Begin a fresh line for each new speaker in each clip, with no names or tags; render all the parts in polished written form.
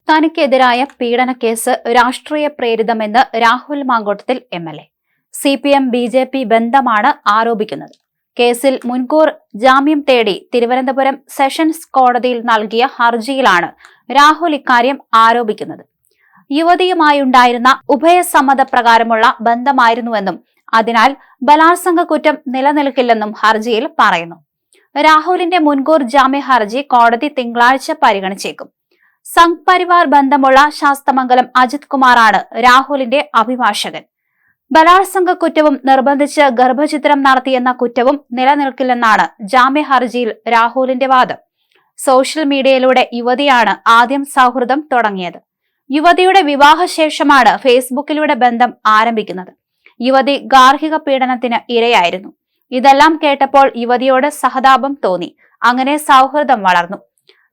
തനിക്കെതിരായ പീഡനക്കേസ് രാഷ്ട്രീയ പ്രേരിതമെന്ന് Rahul Mamkootathil MLA. CPM BJP ബന്ധമാണ് ആരോപിക്കുന്നത്. കേസിൽ മുൻകൂർ ജാമ്യം തേടി തിരുവനന്തപുരം സെഷൻസ് കോടതിയിൽ നൽകിയ ഹർജിയിലാണ് രാഹുൽ ഇക്കാര്യം ആരോപിക്കുന്നത്. യുവതിയുമായുണ്ടായിരുന്ന ഉഭയസമ്മതപ്രകാരമുള്ള ബന്ധമായിരുന്നുവെന്നും അതിനാൽ ബലാത്സംഗ കുറ്റം നിലനിൽക്കില്ലെന്നും ഹർജിയിൽ പറയുന്നു. രാഹുലിന്റെ മുൻകൂർ ജാമ്യ ഹർജി കോടതി തിങ്കളാഴ്ച പരിഗണിച്ചേക്കും. സംഘ് പരിവാർ ബന്ധമുള്ള ശാസ്തമംഗലം അജിത് കുമാറാണ് രാഹുലിന്റെ അഭിഭാഷകൻ. ബലാത്സംഗ കുറ്റവും നിർബന്ധിച്ച് ഗർഭചിത്രം നടത്തിയെന്ന കുറ്റവും നിലനിൽക്കില്ലെന്നാണ് ജാമ്യ ഹർജിയിൽ രാഹുലിന്റെ വാദം. സോഷ്യൽ മീഡിയയിലൂടെ യുവതിയാണ് ആദ്യം സൗഹൃദം തുടങ്ങിയത്. യുവതിയുടെ വിവാഹശേഷമാണ് ഫേസ്ബുക്കിലൂടെ ബന്ധം ആരംഭിക്കുന്നത്. യുവതി ഗാർഹിക പീഡനത്തിന് ഇരയായിരുന്നു. ഇതെല്ലാം കേട്ടപ്പോൾ യുവതിയോട് സഹതാപം തോന്നി. അങ്ങനെ സൗഹൃദം വളർന്നു.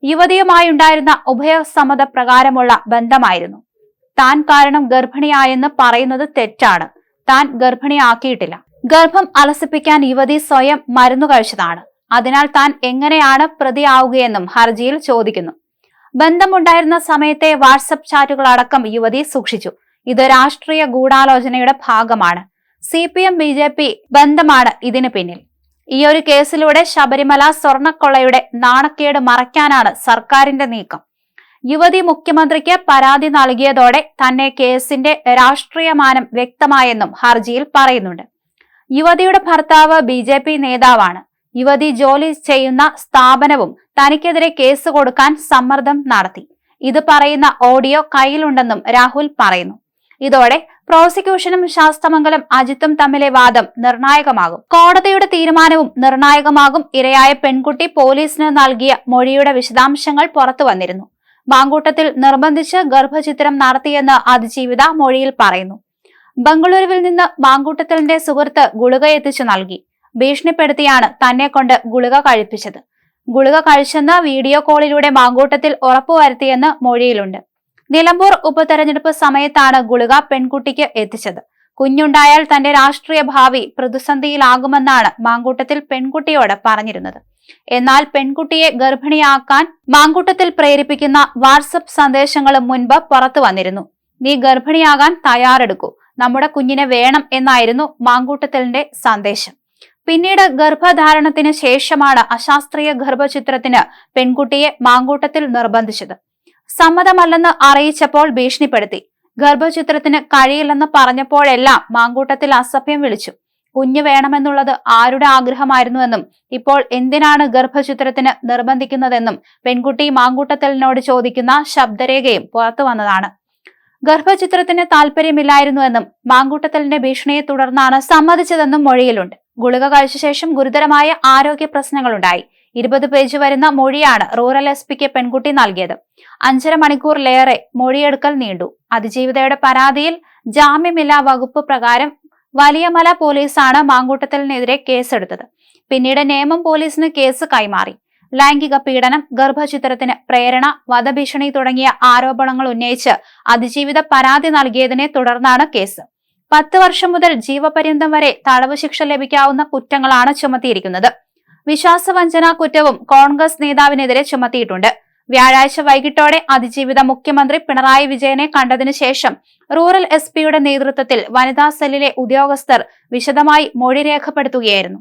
യുവതിയുമായുണ്ടായിരുന്ന ഉഭയസമ്മത പ്രകാരമുള്ള ബന്ധമായിരുന്നു. താൻ കാരണം ഗർഭിണിയായെന്ന് പറയുന്നത് തെറ്റാണ്. താൻ ഗർഭിണിയാക്കിയിട്ടില്ല. ഗർഭം അലസിപ്പിക്കാൻ യുവതി സ്വയം മരുന്നു കഴിച്ചതാണ്. അതിനാൽ താൻ എങ്ങനെയാണ് പ്രതിയാവുകയെന്നും ഹർജിയിൽ ചോദിക്കുന്നു. ബന്ധമുണ്ടായിരുന്ന സമയത്തെ വാട്സപ്പ് ചാറ്റുകളടക്കം യുവതി സൂക്ഷിച്ചു. ഇത് രാഷ്ട്രീയ ഗൂഢാലോചനയുടെ ഭാഗമാണ്. CPM BJP ബന്ധമാണ് ഇതിന് പിന്നിൽ. ഈയൊരു കേസിലൂടെ ശബരിമല സ്വർണക്കൊള്ളയുടെ നാണക്കേട് മറയ്ക്കാനാണ് സർക്കാരിന്റെ നീക്കം. യുവതി മുഖ്യമന്ത്രിക്ക് പരാതി നൽകിയതോടെ തന്നെ കേസിന്റെ രാഷ്ട്രീയമാനം വ്യക്തമായെന്നും ഹർജിയിൽ പറയുന്നുണ്ട്. യുവതിയുടെ ഭർത്താവ് BJP നേതാവാണ്. യുവതി ജോലി ചെയ്യുന്ന സ്ഥാപനവും തനിക്കെതിരെ കേസ് കൊടുക്കാൻ സമ്മർദ്ദം നടത്തി. ഇത് പറയുന്ന ഓഡിയോ കയ്യിലുണ്ടെന്നും രാഹുൽ പറയുന്നു. ഇതോടെ പ്രോസിക്യൂഷനും ശാസ്തമംഗലം അജിത്തും തമ്മിലെ വാദം നിർണായകമാകും. കോടതിയുടെ തീരുമാനവും നിർണായകമാകും. ഇരയായ പെൺകുട്ടി പോലീസിന് നൽകിയ മൊഴിയുടെ വിശദാംശങ്ങൾ പുറത്തു വന്നിരുന്നു. മാങ്കൂട്ടത്തിൽ നിർബന്ധിച്ച് ഗർഭചിത്രം നടത്തിയെന്ന് അതിജീവിത മൊഴിയിൽ പറയുന്നു. ബംഗളൂരുവിൽ നിന്ന് മാങ്കൂട്ടത്തിലിന്റെ സുഹൃത്ത് ഗുളിക എത്തിച്ചു നൽകി. ഭീഷണിപ്പെടുത്തിയാണ് തന്നെ കൊണ്ട് ഗുളിക കഴിപ്പിച്ചത്. ഗുളിക കഴിച്ചെന്ന് വീഡിയോ കോളിലൂടെ മാങ്കൂട്ടത്തിൽ ഉറപ്പുവരുത്തിയെന്ന് മൊഴിയിലുണ്ട്. നിലമ്പൂർ ഉപതെരഞ്ഞെടുപ്പ് സമയത്താണ് ഗുളിക പെൺകുട്ടിക്ക് എത്തിച്ചത്. കുഞ്ഞുണ്ടായാൽ തന്റെ രാഷ്ട്രീയ ഭാവി പ്രതിസന്ധിയിലാകുമെന്നാണ് മാങ്കൂട്ടത്തിൽ പെൺകുട്ടിയോട് പറഞ്ഞിരുന്നത്. എന്നാൽ പെൺകുട്ടിയെ ഗർഭിണിയാക്കാൻ മാങ്കൂട്ടത്തിൽ പ്രേരിപ്പിക്കുന്ന വാട്സപ്പ് സന്ദേശങ്ങളും മുൻപ് പുറത്തു വന്നിരുന്നു. നീ ഗർഭിണിയാകാൻ തയ്യാറെടുക്കൂ, നമ്മുടെ കുഞ്ഞിനെ വേണം എന്നായിരുന്നു മാങ്കൂട്ടത്തിലിന്റെ സന്ദേശം. പിന്നീട് ഗർഭധാരണത്തിന് ശേഷമാണ് അശാസ്ത്രീയ ഗർഭചിത്രത്തിന് പെൺകുട്ടിയെ മാങ്കൂട്ടത്തിൽ നിർബന്ധിച്ചത്. സമ്മതമല്ലെന്ന് അറിയിച്ചപ്പോൾ ഭീഷണിപ്പെടുത്തി. ഗർഭചിത്രത്തിന് കഴിയില്ലെന്ന് പറഞ്ഞപ്പോഴെല്ലാം മാങ്കൂട്ടത്തിൽ അസഭ്യം വിളിച്ചു. കുഞ്ഞ് വേണമെന്നുള്ളത് ആരുടെ ആഗ്രഹമായിരുന്നുവെന്നും ഇപ്പോൾ എന്തിനാണ് ഗർഭചിത്രത്തിന് നിർബന്ധിക്കുന്നതെന്നും പെൺകുട്ടി മാങ്കൂട്ടത്തിലിനോട് ചോദിക്കുന്ന ശബ്ദരേഖയും പുറത്തു വന്നതാണ്. ഗർഭചിത്രത്തിന് താല്പര്യമില്ലായിരുന്നുവെന്നും മാങ്കൂട്ടത്തിലിന്റെ ഭീഷണിയെ തുടർന്നാണ് സമ്മതിച്ചതെന്നും മൊഴിയിലുണ്ട്. ഗുളിക കഴിച്ച ശേഷം ഗുരുതരമായ ആരോഗ്യ പ്രശ്നങ്ങളുണ്ടായി. 20 പേജ് വരുന്ന മൊഴിയാണ് റൂറൽ SP-ക്ക് പെൺകുട്ടി നൽകിയത്. 5.5 മണിക്കൂറിലേറെ മൊഴിയെടുക്കൽ നീണ്ടു. അതിജീവിതയുടെ പരാതിയിൽ ജാമ്യമില്ലാ വകുപ്പ് പ്രകാരം വലിയമല പോലീസാണ് മാങ്കൂട്ടത്തിലിനെതിരെ കേസെടുത്തത്. പിന്നീട് നേമം പോലീസിന് കേസ് കൈമാറി. ലൈംഗിക പീഡനം, ഗർഭചിത്രത്തിന് പ്രേരണ, വധഭീഷണി തുടങ്ങിയ ആരോപണങ്ങൾ ഉന്നയിച്ച് അതിജീവിത പരാതി നൽകിയതിനെ തുടർന്നാണ് കേസ്. 10 വർഷം മുതൽ ജീവപര്യന്തം വരെ തടവ് ശിക്ഷ ലഭിക്കാവുന്ന കുറ്റങ്ങളാണ് ചുമത്തിയിരിക്കുന്നത്. വിശ്വാസവഞ്ചന കുറ്റവും കോൺഗ്രസ് നേതാവിനെതിരെ ചുമത്തിയിട്ടുണ്ട്. വ്യാഴാഴ്ച വൈകിട്ടോടെ അതിജീവിത മുഖ്യമന്ത്രി പിണറായി വിജയനെ കണ്ടതിനു ശേഷം റൂറൽ SP-യുടെ നേതൃത്വത്തിൽ വനിതാ സെല്ലിലെ ഉദ്യോഗസ്ഥർ വിശദമായി മൊഴി രേഖപ്പെടുത്തുകയായിരുന്നു.